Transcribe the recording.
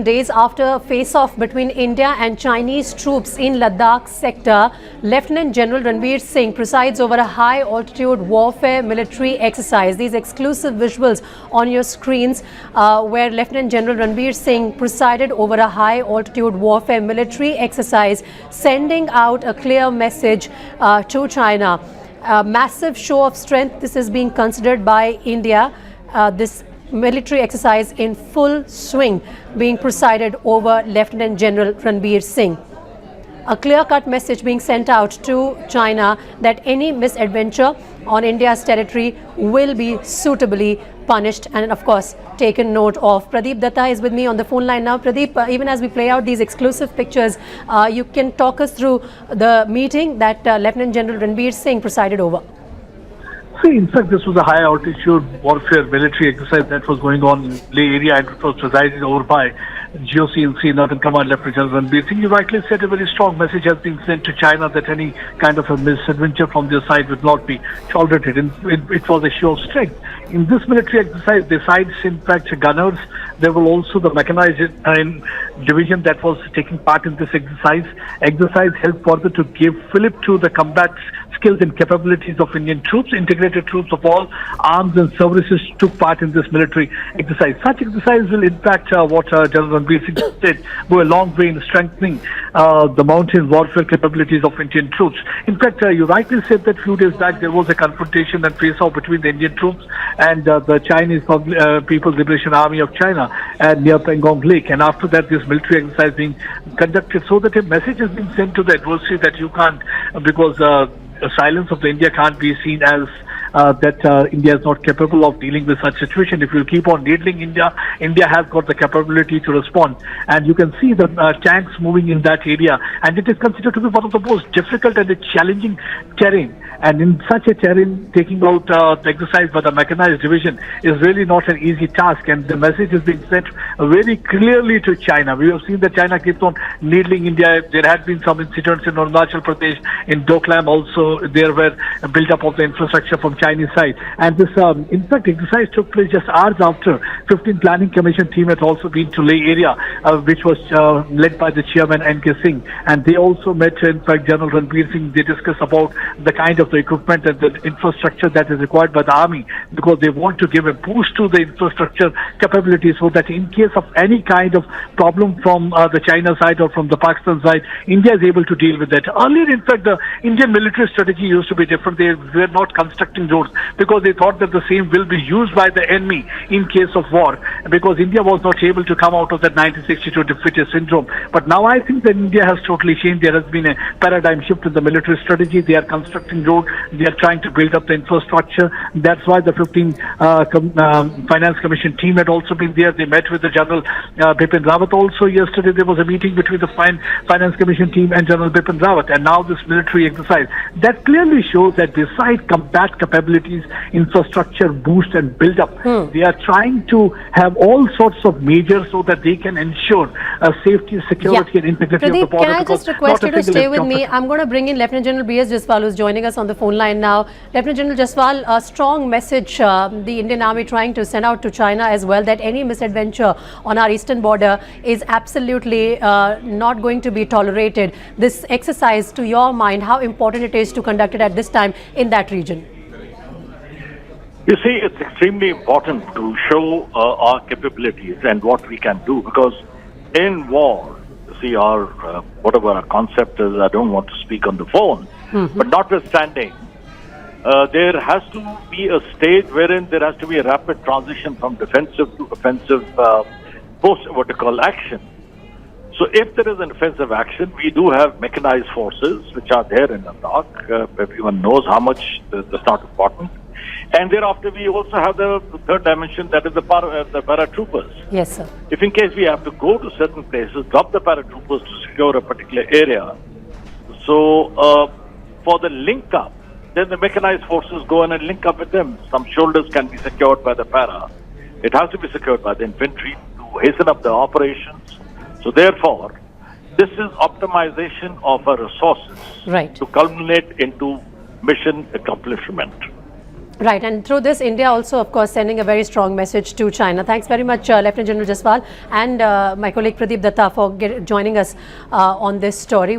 Days after a face-off between India and Chinese troops in Ladakh sector, Lieutenant General Ranveer Singh presides over a high-altitude warfare military exercise. These exclusive visuals on your screens where Lieutenant General Ranveer Singh presided over a high-altitude warfare military exercise, sending out a clear message to China. A massive show of strength. This is being considered by India. This military exercise in full swing being presided over Lieutenant General Ranveer Singh. A clear-cut message being sent out to China that any misadventure on India's territory will be suitably punished and of course taken note of. Pradeep Dutta is with me on the phone line now. Pradeep, even as we play out these exclusive pictures, you can talk us through the meeting that Lieutenant General Ranveer Singh presided over. See, in fact, this was a high-altitude warfare military exercise that was going on in Leh area and it was presided over by GOC Northern Command Lieutenant General Ranveer Singh. You rightly said a very strong message has been sent to China that any kind of a misadventure from their side would not be tolerated. And it was a show of strength. In this military exercise, besides in fact gunners, there were also the mechanized division that was taking part in this exercise. Exercise helped further to give fillip to the combat skills and capabilities of Indian troops. Integrated troops of all arms and services took part in this military exercise. Such exercise will impact what General Ranveer Singh said, go a long way in strengthening the mountain warfare capabilities of Indian troops. In fact, you rightly said that few days back there was a confrontation and face-off between the Indian troops and the Chinese People's Liberation Army of China near Pangong Lake. And after that, this military exercise being conducted so that a message has been sent to the adversary that you can't, because the silence of the India can't be seen as that India is not capable of dealing with such situation. If you keep on needling India, India has got the capability to respond. And you can see the tanks moving in that area. And it is considered to be one of the most difficult and challenging terrain. And in such a terrain, taking out the exercise by the mechanized division is really not an easy task. And the message is being sent very clearly to China. We have seen that China keeps on needling India. There had been some incidents in Arunachal Pradesh, in Doklam also. There were a build-up of the infrastructure from Chinese side. And this, in fact, exercise took place just hours after 15 Planning Commission team had also been to Leh area, which was led by the chairman N.K. Singh. And they also met, in fact, General Ranveer Singh. They discussed about the kind of the equipment and the infrastructure that is required by the army, because they want to give a boost to the infrastructure capability so that in case of any kind of problem from the China side or from the Pakistan side, India is able to deal with that. Earlier, in fact, the Indian military strategy used to be different. They were not constructing roads because they thought that the same will be used by the enemy in case of war, because India was not able to come out of that 1962 defeatist syndrome. But now I think that India has totally changed. There has been a paradigm shift in the military strategy. They are constructing roads. They are trying to build up the infrastructure. That's why the 15 Finance Commission team had also been there. They met with the General Bipin Rawat also yesterday. There was a meeting between the Finance Commission team and General Bipin Rawat. And now this military exercise that clearly shows that besides combat capabilities, infrastructure boost and build up, they are trying to have all sorts of measures so that they can ensure safety, security and integrity Pradeep, of the border. Can I just request you to stay with me? I'm going to bring in Lieutenant General B.S. Jaswal, who is joining us on the phone line now. Lieutenant General Jaswal, a strong message the Indian Army trying to send out to China as well, that any misadventure on our eastern border is absolutely not going to be tolerated. This exercise, to your mind, how important it is to conduct it at this time in that region? You see, it's extremely important to show our capabilities and what we can do, because in war, you see, our whatever our concept is, I don't want to speak on the phone, but notwithstanding, there has to be a stage wherein there has to be a rapid transition from defensive to offensive action. So if there is an offensive action, we do have mechanized forces which are there in Ladakh. Everyone knows how much that's not important. And thereafter, we also have the third dimension, that is the paratroopers. Yes, sir. If in case we have to go to certain places, drop the paratroopers to secure a particular area. So for the link up, then the mechanized forces go in and link up with them. Some shoulders can be secured by the para. It has to be secured by the infantry to hasten up the operations. So therefore, this is optimization of our resources to culminate into mission accomplishment. Right, and through this, India also, of course, sending a very strong message to China. Thanks very much, Lieutenant General Jaswal and my colleague Pradeep Dutta for joining us on this story.